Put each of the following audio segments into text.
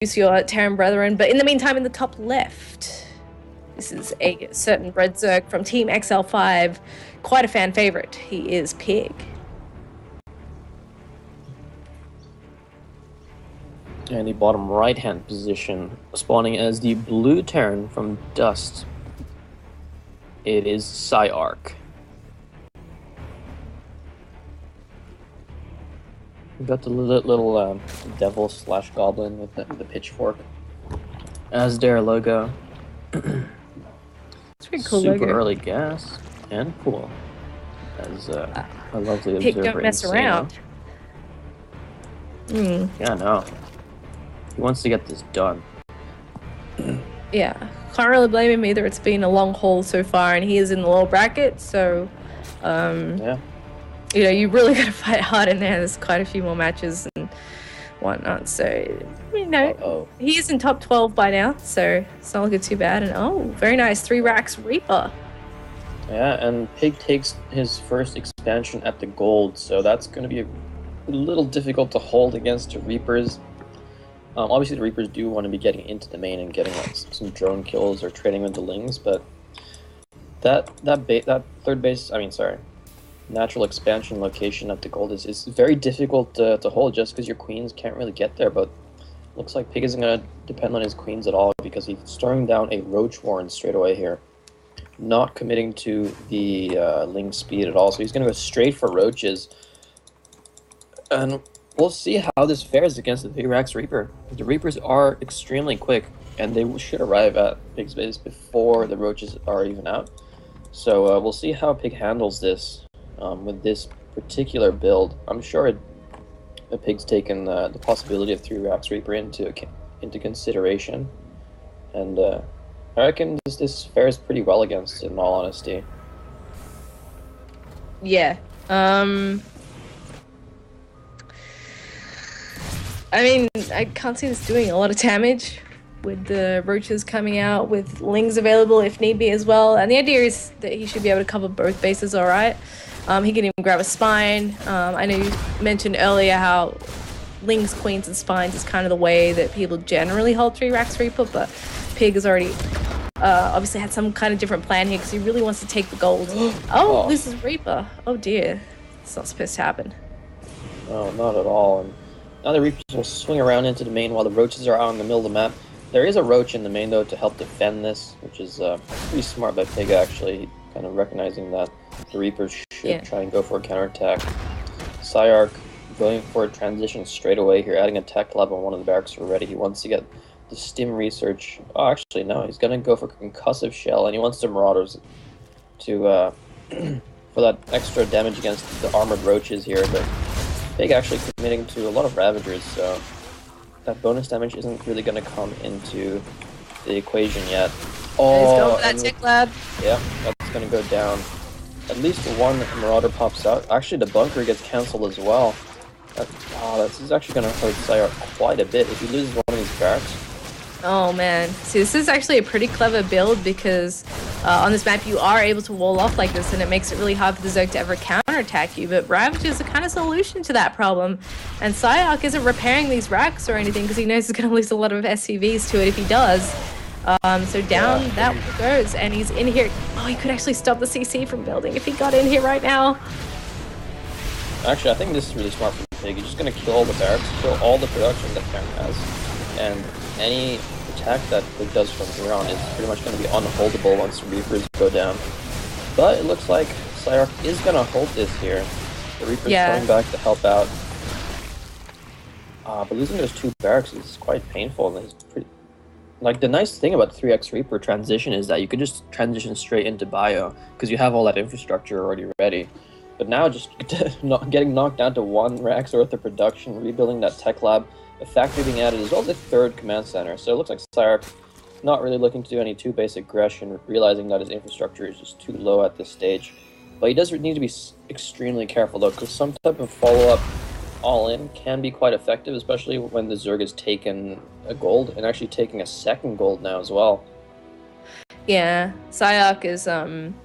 your Terran brethren. But in the meantime, in the top left, this is a certain Red Zerg from Team XL5, quite a fan favorite. He is Pig. And the bottom right-hand position, spawning as the blue Terran from Dust, it is PsiArc. We've got the little devil / goblin with the pitchfork as their logo. It's pretty cool. Super logo. early gas and cool. As a lovely Pig observer. don't mess around. Yeah, no. He wants to get this done. Yeah, can't really blame him either. It's been a long haul so far, and he is in the lower bracket, so yeah. You know, you really got to fight hard in there. There's quite a few more matches and whatnot. So, you know, he is in top 12 by now, so it's not looking too bad. And oh, very nice, 3 racks Reaper. Yeah, and Pig takes his first expansion at the gold, so that's going to be a little difficult to hold against the Reapers. Obviously, the Reapers do want to be getting into the main and getting like some drone kills or trading with the Lings, but that third base, natural expansion location at the gold is very difficult to hold just because your queens can't really get there. But looks like Pig isn't going to depend on his queens at all because he's throwing down a Roach Warren straight away here, not committing to the Ling speed at all. So he's going to go straight for Roaches, and we'll see how this fares against the Pig-Rax Reaper. The Reapers are extremely quick, and they should arrive at Pig's base before the Roaches are even out. So we'll see how Pig handles this with this particular build. I'm sure the Pig's taken the possibility of 3-Rax Reaper into consideration, and I reckon this fares pretty well against it, in all honesty. Yeah. I mean, I can't see this doing a lot of damage with the Roaches coming out, with Lings available if need be as well. And the idea is that he should be able to cover both bases all right. He can even grab a Spine. I know you mentioned earlier how Lings, Queens, and Spines is kind of the way that people generally hold 3-Rax Reaper, but Pig has already obviously had some kind of different plan here because he really wants to take the gold. Oh, this is Reaper. Oh dear. It's not supposed to happen. No, not at all. And now the Reapers will swing around into the main while the Roaches are out in the middle of the map. There is a Roach in the main, though, to help defend this, which is pretty smart by Pig, actually, kind of recognizing that the Reapers should try and go for a counterattack. PsiArc going for a transition straight away here, adding a tech lab on one of the barracks already. He wants to get the stim research. Oh, actually, no, he's going to go for concussive shell, and he wants the Marauders to for that extra damage against the armored Roaches here, but Pig actually committing to a lot of Ravagers, so that bonus damage isn't really going to come into the equation yet. Oh, he's going for that tech lab. Yeah, that's going to go down. At least one Marauder pops out. Actually, the bunker gets cancelled as well. This is actually going to hurt PsiArc quite a bit if he loses one of these barracks. Oh man, see, this is actually a pretty clever build because on this map you are able to wall off like this, and it makes it really hard for the Zerg to ever counterattack you, but Ravagers are kind of solution to that problem, and PsiArc isn't repairing these racks or anything because he knows he's going to lose a lot of SCVs to it if he does. So down that goes, and he's in here. Oh, he could actually stop the CC from building if he got in here right now. Actually, I think this is really smart from Pig. He's just going to kill all the barracks, kill all the production that Terran has, and any attack that Pig does from here on is pretty much going to be unholdable once the Reapers go down. But it looks like PsiArc is going to hold this here. The Reapers coming back to help out. But losing those 2 barracks is quite painful. And it's pretty... Like, the nice thing about the 3x Reaper transition is that you could just transition straight into bio, because you have all that infrastructure already ready. But now just getting knocked down to 1 rack's worth of production, rebuilding that tech lab, a factory being added, as well as a 3rd command center. So it looks like PsiArc not really looking to do any too basic aggression, realizing that his infrastructure is just too low at this stage. But he does need to be extremely careful, though, because some type of follow-up all-in can be quite effective, especially when the Zerg has taken a gold, and actually taking a 2nd gold now as well. Yeah, PsiArc is kind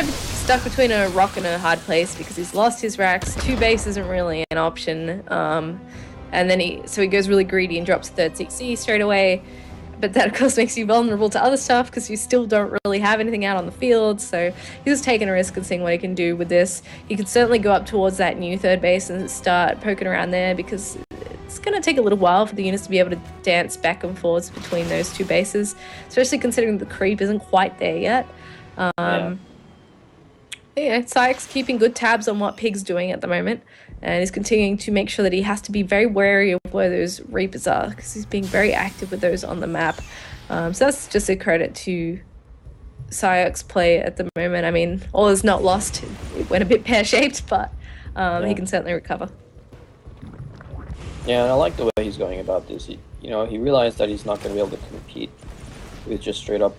of stuck between a rock and a hard place because he's lost his racks. 2 base isn't really an option. And then he goes really greedy and drops third CC straight away. But that, of course, makes you vulnerable to other stuff because you still don't really have anything out on the field. So he's just taking a risk and seeing what he can do with this. He could certainly go up towards that new third base and start poking around there, because it's going to take a little while for the units to be able to dance back and forth between those two bases, especially considering the creep isn't quite there yet. PsiArc's keeping good tabs on what Pig's doing at the moment, and he's continuing to make sure that he has to be very wary of where those Reapers are, because he's being very active with those on the map. So that's just a credit to PsiArc's play at the moment. I mean, all is not lost. It went a bit pear-shaped, but he can certainly recover. Yeah, and I like the way he's going about this. He realized that he's not going to be able to compete with just straight-up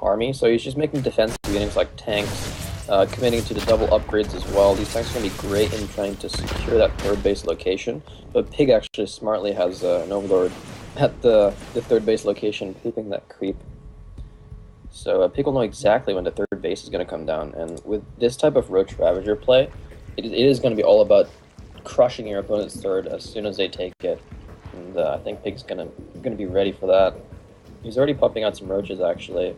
army, so he's just making defensive units like tanks, committing to the double upgrades as well. These tanks are going to be great in trying to secure that third base location, but Pig actually smartly has an Overlord at the third base location, keeping that creep. So Pig will know exactly when the third base is going to come down, and with this type of Roach Ravager play, it is going to be all about crushing your opponent's third as soon as they take it, and I think Pig's going to be ready for that. He's already popping out some Roaches, actually.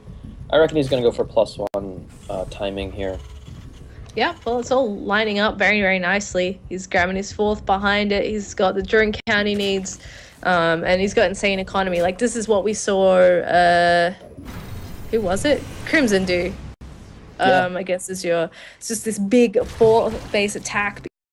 I reckon he's going to go for +1 timing here. Yeah, well, it's all lining up very, very nicely. He's grabbing his fourth behind it. He's got the drone count he needs, and he's got insane economy. Like, this is what we saw, who was it? Crimson do. I guess it's just this big fourth base attack,